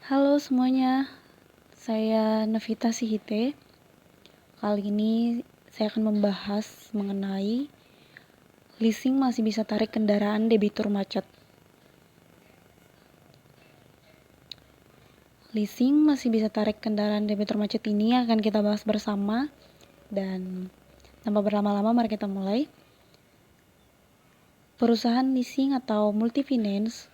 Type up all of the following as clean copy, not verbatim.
Halo semuanya, saya Navita Sihite. Kali ini saya akan membahas mengenai leasing masih bisa tarik kendaraan debitur macet. Leasing masih bisa tarik kendaraan debitur macet ini akan kita bahas bersama, dan tanpa berlama-lama mari kita mulai. Perusahaan leasing atau multifinance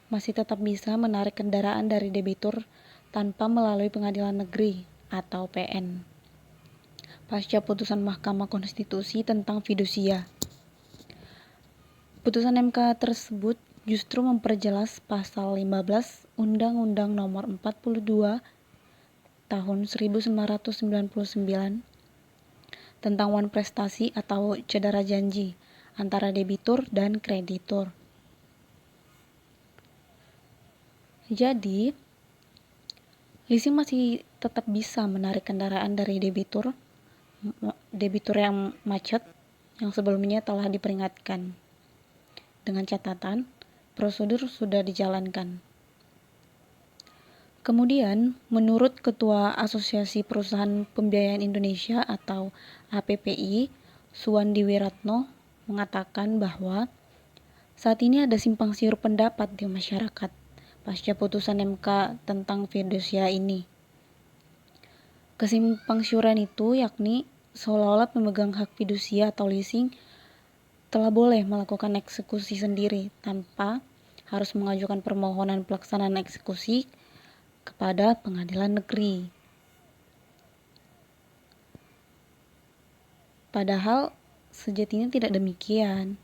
masih tetap bisa menarik kendaraan dari debitur tanpa melalui pengadilan negeri atau PN. Pasca putusan Mahkamah Konstitusi tentang fidusia. Putusan MK tersebut justru memperjelas pasal 15 Undang-Undang Nomor 42 Tahun 1999 tentang wan prestasi atau cedera janji antara debitur dan kreditur. Jadi, leasing masih tetap bisa menarik kendaraan dari debitur yang macet yang sebelumnya telah diperingatkan. Dengan catatan, prosedur sudah dijalankan. Kemudian, menurut Ketua Asosiasi Perusahaan Pembiayaan Indonesia atau APPI, Suwandi Wiratno, mengatakan bahwa saat ini ada simpang siur pendapat di masyarakat pasca putusan MK tentang fidusia ini. Kesimpang siuran itu yakni seolah-olah pemegang hak fidusia atau leasing telah boleh melakukan eksekusi sendiri tanpa harus mengajukan permohonan pelaksanaan eksekusi kepada pengadilan negeri. Padahal sejatinya tidak demikian.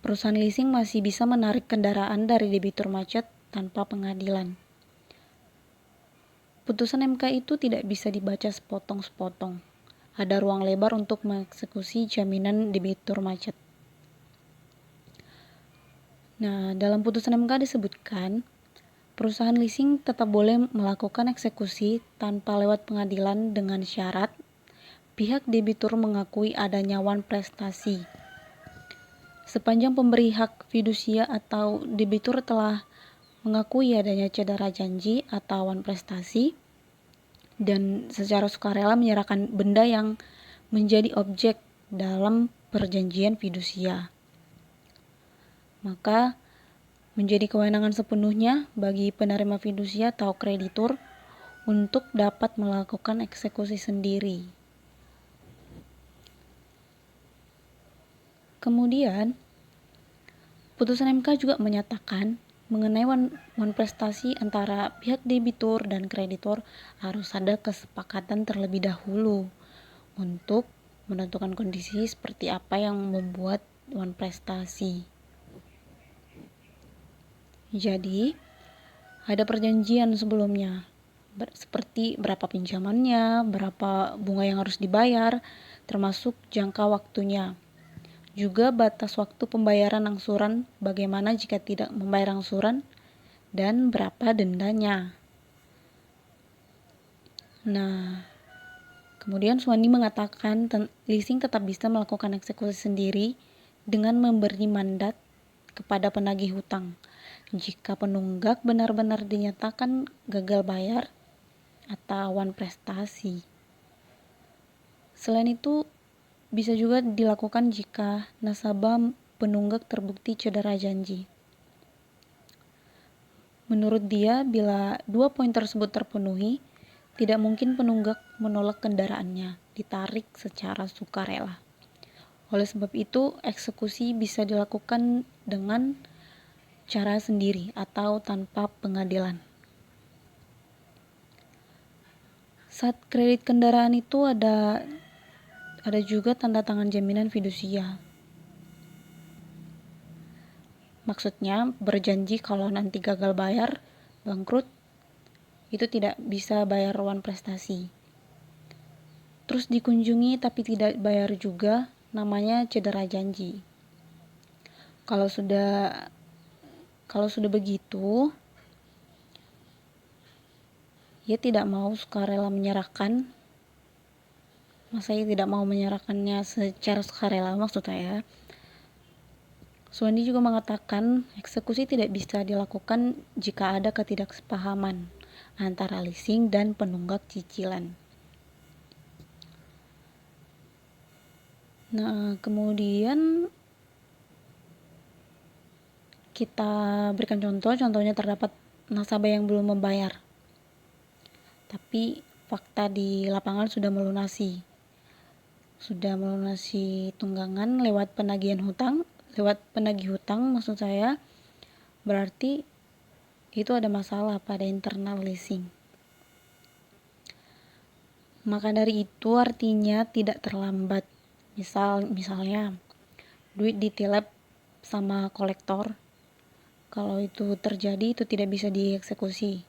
Perusahaan leasing masih bisa menarik kendaraan dari debitur macet tanpa pengadilan. Putusan MK itu tidak bisa dibaca sepotong-sepotong. Ada ruang lebar untuk mengeksekusi jaminan debitur macet. Nah, dalam putusan MK disebutkan, perusahaan leasing tetap boleh melakukan eksekusi tanpa lewat pengadilan dengan syarat pihak debitur mengakui adanya wan prestasi. Sepanjang pemberi hak fidusia atau debitur telah mengakui adanya cedera janji atau wan prestasi dan secara sukarela menyerahkan benda yang menjadi objek dalam perjanjian fidusia, maka menjadi kewenangan sepenuhnya bagi penerima fidusia atau kreditur untuk dapat melakukan eksekusi sendiri. Kemudian, putusan MK juga menyatakan mengenai wan prestasi antara pihak debitur dan kreditur harus ada kesepakatan terlebih dahulu untuk menentukan kondisi seperti apa yang membuat wan prestasi. Jadi, ada perjanjian sebelumnya, seperti berapa pinjamannya, berapa bunga yang harus dibayar, termasuk jangka waktunya. Juga batas waktu pembayaran angsuran, bagaimana jika tidak membayar angsuran, dan berapa dendanya. Nah, kemudian Suwandi mengatakan leasing tetap bisa melakukan eksekusi sendiri dengan memberi mandat kepada penagih hutang jika penunggak benar-benar dinyatakan gagal bayar atau wan prestasi. Selain itu, bisa juga dilakukan jika nasabah penunggak terbukti cedera janji. Menurut dia, bila dua poin tersebut terpenuhi, tidak mungkin penunggak menolak kendaraannya ditarik secara sukarela. Oleh sebab itu, eksekusi bisa dilakukan dengan cara sendiri atau tanpa pengadilan. Saat kredit kendaraan itu ada juga tanda tangan jaminan fidusia. Maksudnya berjanji kalau nanti gagal bayar, bangkrut, itu tidak bisa bayar wan prestasi. Terus dikunjungi tapi tidak bayar juga, namanya cedera janji. Kalau sudah begitu, ia tidak mau sukarela menyerahkan. Saya tidak mau menyerahkannya secara sukarela, maksudnya ya. Suwandi juga mengatakan eksekusi tidak bisa dilakukan jika ada ketidaksepahaman antara leasing dan penunggak cicilan. Nah, kemudian kita berikan contohnya terdapat nasabah yang belum membayar, tapi fakta di lapangan sudah melunasi tunggangan lewat penagih hutang maksud saya, berarti itu ada masalah pada internal leasing. Maka dari itu artinya tidak terlambat. Misalnya duit ditilep sama kolektor, kalau itu terjadi itu tidak bisa dieksekusi.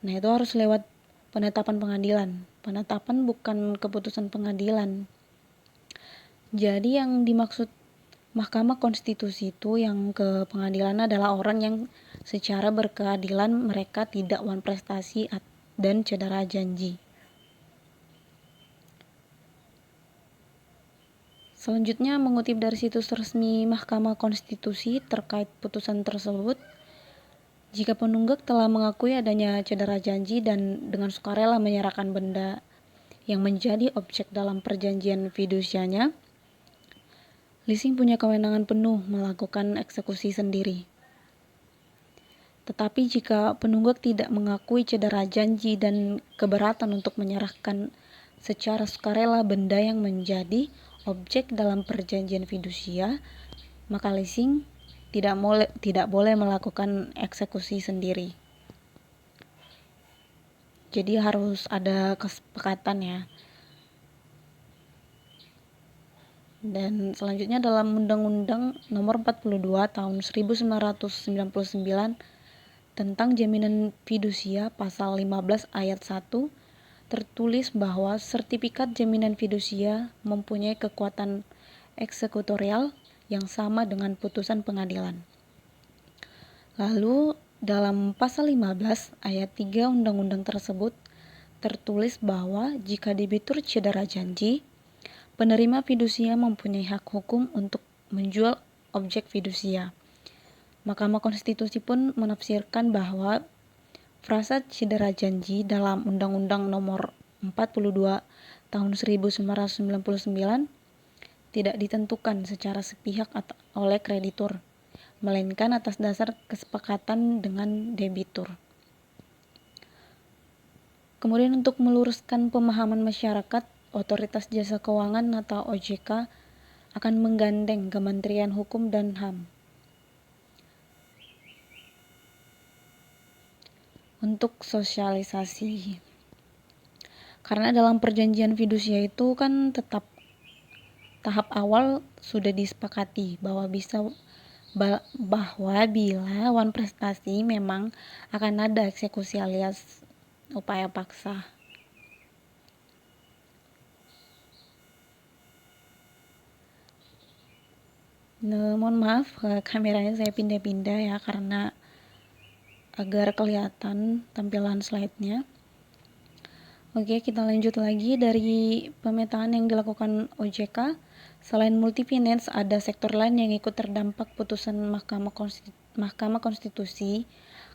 Nah, itu harus lewat penetapan pengadilan. Penetapan bukan keputusan pengadilan. Jadi yang dimaksud Mahkamah Konstitusi itu yang ke pengadilan adalah orang yang secara berkeadilan mereka tidak wan prestasi dan cedera janji. Selanjutnya, mengutip dari situs resmi Mahkamah Konstitusi terkait putusan tersebut, jika penunggak telah mengakui adanya cedera janji dan dengan sukarela menyerahkan benda yang menjadi objek dalam perjanjian fidusianya, leasing punya kewenangan penuh melakukan eksekusi sendiri. Tetapi jika penunggak tidak mengakui cedera janji dan keberatan untuk menyerahkan secara sukarela benda yang menjadi objek dalam perjanjian fidusia, maka leasing tidak boleh melakukan eksekusi sendiri. Jadi harus ada kesepakatan ya. Dan selanjutnya dalam Undang-Undang Nomor 42 Tahun 1999 tentang Jaminan Fidusia pasal 15 ayat 1 tertulis bahwa sertifikat jaminan fidusia mempunyai kekuatan eksekutorial yang sama dengan putusan pengadilan. Lalu dalam pasal 15 ayat 3 undang-undang tersebut tertulis bahwa jika debitur cedera janji, penerima fidusia mempunyai hak hukum untuk menjual objek fidusia. Mahkamah Konstitusi pun menafsirkan bahwa frasa cedera janji dalam Undang-Undang Nomor 42 Tahun 1999 tidak ditentukan secara sepihak oleh kreditur, melainkan atas dasar kesepakatan dengan debitur. Kemudian untuk meluruskan pemahaman masyarakat, Otoritas Jasa Keuangan atau OJK akan menggandeng Kementerian Hukum dan HAM untuk sosialisasi. Karena dalam perjanjian fidusia itu kan tetap tahap awal sudah disepakati bahwa bila wan prestasi memang akan ada eksekusi alias upaya paksa. Nah, mohon maaf kameranya saya pindah-pindah ya karena agar kelihatan tampilan slide-nya. Oke, kita lanjut lagi dari pemetaan yang dilakukan OJK. Selain multifinance, ada sektor lain yang ikut terdampak putusan Mahkamah Konstitusi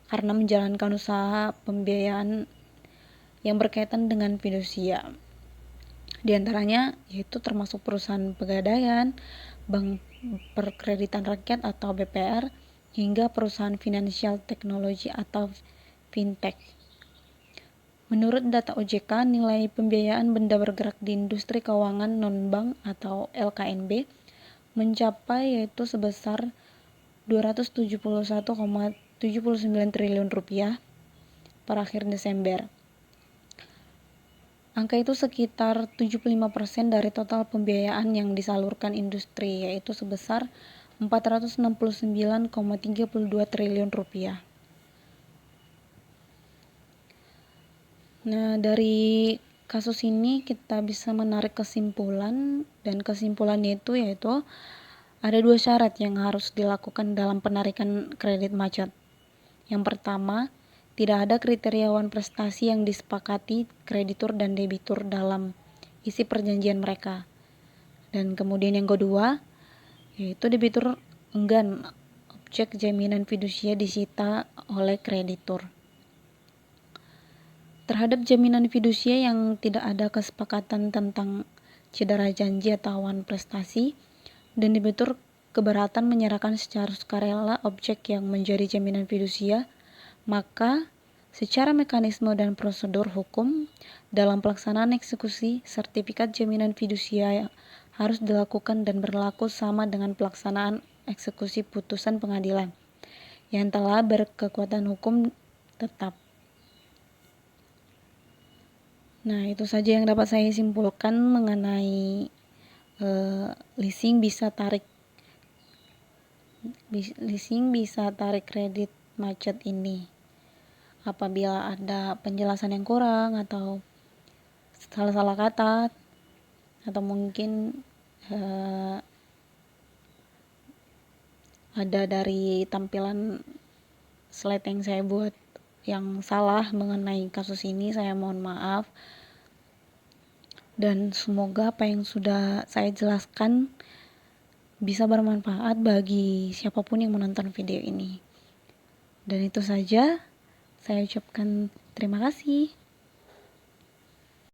karena menjalankan usaha pembiayaan yang berkaitan dengan fidusia. Di antaranya yaitu termasuk perusahaan pegadaian, bank perkreditan rakyat atau BPR, hingga perusahaan finansial teknologi atau fintech. Menurut data OJK, nilai pembiayaan benda bergerak di industri keuangan non-bank atau LKNB mencapai yaitu sebesar 271,79 triliun rupiah per akhir Desember. Angka itu sekitar 75% dari total pembiayaan yang disalurkan industri, yaitu sebesar 469,32 triliun rupiah. Nah, dari kasus ini kita bisa menarik kesimpulan, dan kesimpulannya itu yaitu ada 2 syarat yang harus dilakukan dalam penarikan kredit macet. Yang pertama, tidak ada kriteria wan prestasi yang disepakati kreditur dan debitur dalam isi perjanjian mereka. Dan kemudian yang kedua, yaitu debitur enggan objek jaminan fidusia disita oleh kreditur. Terhadap jaminan fidusia yang tidak ada kesepakatan tentang cedera janji atau awan prestasi, dan debitur keberatan menyerahkan secara sukarela objek yang menjadi jaminan fidusia, maka secara mekanisme dan prosedur hukum dalam pelaksanaan eksekusi, sertifikat jaminan fidusia harus dilakukan dan berlaku sama dengan pelaksanaan eksekusi putusan pengadilan yang telah berkekuatan hukum tetap. Nah, itu saja yang dapat saya simpulkan mengenai leasing bisa tarik kredit macet ini. Apabila ada penjelasan yang kurang atau salah-salah kata atau mungkin ada dari tampilan slide yang saya buat yang salah mengenai kasus ini, saya mohon maaf. Dan semoga apa yang sudah saya jelaskan bisa bermanfaat bagi siapapun yang menonton video ini. Dan itu saja, saya ucapkan terima kasih.